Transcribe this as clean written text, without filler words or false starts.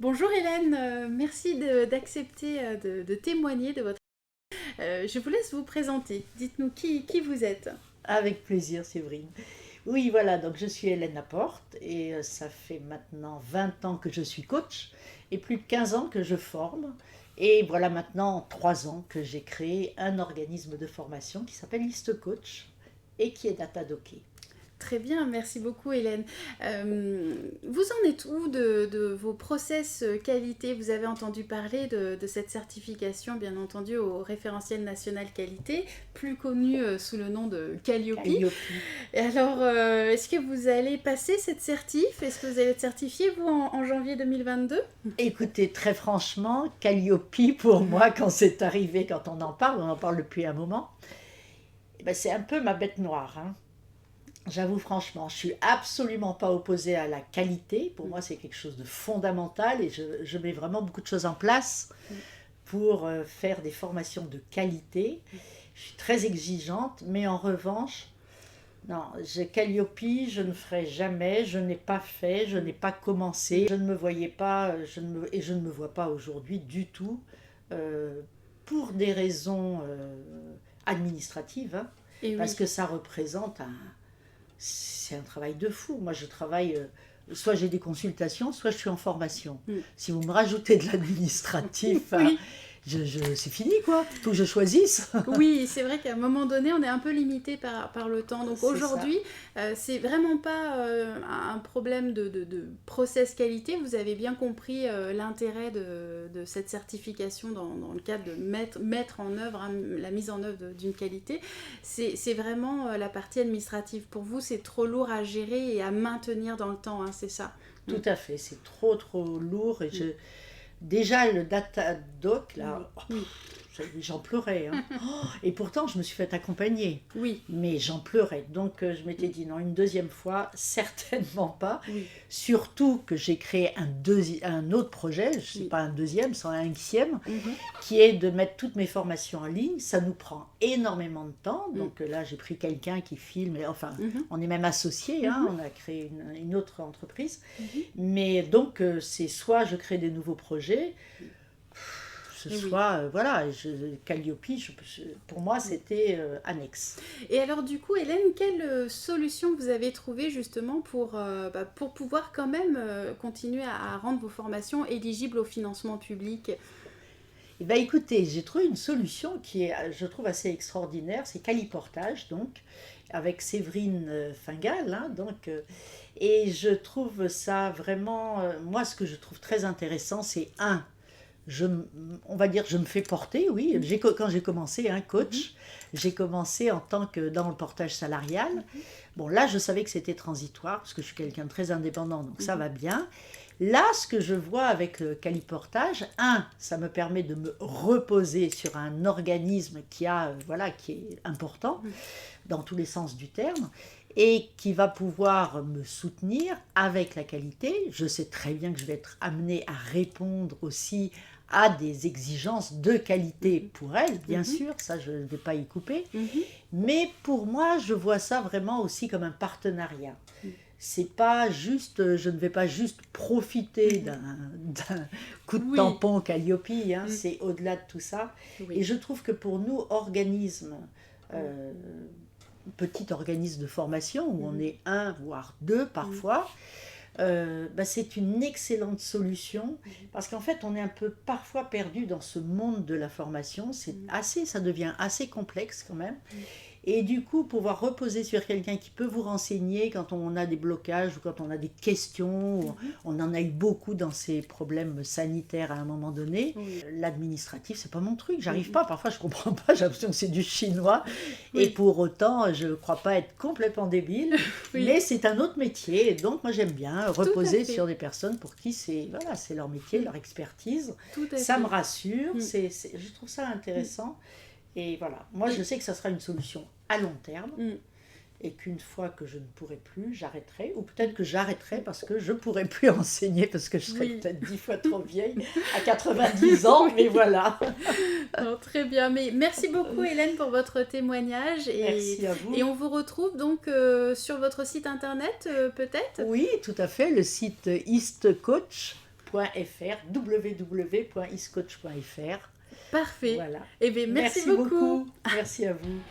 Bonjour Hélène, merci d'accepter de témoigner de votre... je vous laisse vous présenter. Dites-nous qui vous êtes. Avec plaisir, Séverine. Oui, voilà, donc je suis Hélène Laporte et ça fait maintenant 20 ans que je suis coach et plus de 15 ans que je forme. Et voilà maintenant 3 ans que j'ai créé un organisme de formation qui s'appelle List Coach et qui est Datadocké. Très bien, merci beaucoup Hélène. Vous en êtes où de vos process qualité? Vous avez entendu parler de cette certification, bien entendu, au référentiel national qualité, plus connu sous le nom de Calliope. Calliope. Et alors, est-ce que vous allez passer cette certif? Est-ce que vous allez être certifié, vous, en janvier 2022? Écoutez, très franchement, Calliope, pour moi, quand c'est arrivé, quand on en parle depuis un moment, eh ben, c'est un peu ma bête noire, hein. J'avoue franchement, je suis absolument pas opposée à la qualité. Pour moi, c'est quelque chose de fondamental et je mets vraiment beaucoup de choses en place pour faire des formations de qualité. Je suis très exigeante, mais en revanche, non, Calliope, je ne ferai jamais, je n'ai pas fait, je n'ai pas commencé, je ne me voyais pas, et je ne me vois pas aujourd'hui du tout, euh, pour des raisons administratives, hein, Et parce oui. que ça représente c'est un travail de fou. Moi, je travaille, soit j'ai des consultations, soit je suis en formation. Mm. Si vous me rajoutez de l'administratif, Oui. c'est fini, quoi. Il faut que je choisisse. Oui, c'est vrai qu'à un moment donné, on est un peu limité par le temps. Donc C'est ça. aujourd'hui, c'est vraiment pas un problème de process qualité. Vous avez bien compris l'intérêt de cette certification dans le cadre de mettre en œuvre, hein, la mise en œuvre d'une qualité. C'est vraiment la partie administrative. Pour vous, c'est trop lourd à gérer et à maintenir dans le temps, hein, c'est ça. Mm. Tout à fait. C'est trop, trop lourd. Déjà, le Datadoc, là, Oui, j'en pleurais, hein. Et pourtant, je me suis fait accompagner. oui, Mais j'en pleurais. Donc, je m'étais dit, non, une deuxième fois, certainement pas. oui, Surtout que j'ai créé un autre projet, je ne sais oui. pas un deuxième, c'est un xème, Mhm. qui est de mettre toutes mes formations en ligne. Ça nous prend énormément de temps. Mm. Donc là, j'ai pris quelqu'un qui filme. Enfin, Mhm. on est même associés, hein, Mhm. on a créé une autre entreprise. Mhm. Mais donc, c'est soit je crée des nouveaux projets, ce Et oui. soit, voilà, Calliope, pour moi, c'était annexe. Et alors du coup, Hélène, quelle solution vous avez trouvée justement pour pouvoir quand même continuer à rendre vos formations éligibles au financement public? Eh bien, écoutez, j'ai trouvé une solution qui est, je trouve, assez extraordinaire. C'est Caliportage, donc, avec Séverine Fingal. Hein, donc, et je trouve ça vraiment. Moi, ce que je trouve très intéressant, c'est je, on va dire, je me fais porter, oui. Quand j'ai commencé, hein, Mhm, coach, j'ai commencé en tant que dans le portage salarial. Bon, là, je savais que c'était transitoire, parce que je suis quelqu'un de très indépendant, donc ça mhm, va bien. Là, ce que je vois avec le caliportage, ça me permet de me reposer sur un organisme voilà, qui est important mhm, dans tous les sens du terme et qui va pouvoir me soutenir avec la qualité. Je sais très bien que je vais être amenée à répondre aussi à des exigences de qualité pour elle, bien mhm, sûr, ça je ne vais pas y couper, mhm, mais pour moi, je vois ça vraiment aussi comme un partenariat. mhm, C'est pas juste, je ne vais pas juste profiter mhm. d'un coup de Oui, tampon Calliope, hein, mhm, c'est au-delà de tout ça. Et oui, je trouve que pour nous, organismes, mhm, euh, petit organisme de formation, où on mhm, est un, voire deux mhm, parfois, c'est une excellente solution parce qu'en fait on est un peu parfois perdu dans ce monde de la formation, mhm, ça devient assez complexe quand même, mhm, et du coup pouvoir reposer sur quelqu'un qui peut vous renseigner quand on a des blocages ou quand on a des questions, mhm. on en a eu beaucoup dans ces problèmes sanitaires à un moment donné. Oui, L'administratif, c'est pas mon truc, j'arrive mhm, pas, parfois je comprends pas, j'ai l'impression que c'est du chinois, et oui, pour autant je crois pas être complètement débile, oui, mais c'est un autre métier, et donc moi j'aime bien tout à reposer sur fait, des personnes pour qui c'est leur métier, mm, leur expertise. tout à Ça me fait. rassure, Mm, je trouve ça mm. intéressant. Et voilà, moi je Et, sais que ça sera une solution à long terme mm, et qu'une fois que je ne pourrai plus, j'arrêterai. Ou mm, peut-être que j'arrêterai mm. parce que je ne pourrai plus enseigner parce que je serai Oui. peut-être 10 fois trop vieille à 90 ans, mais Oui. voilà. Non, très bien, mais merci beaucoup Hélène pour votre témoignage Merci à et vous. on vous retrouve donc sur votre site internet peut-être? Oui, tout à fait, le site eastcoach.fr. www.iscoach.fr. Parfait. Voilà. Eh bien, merci beaucoup. Merci à vous.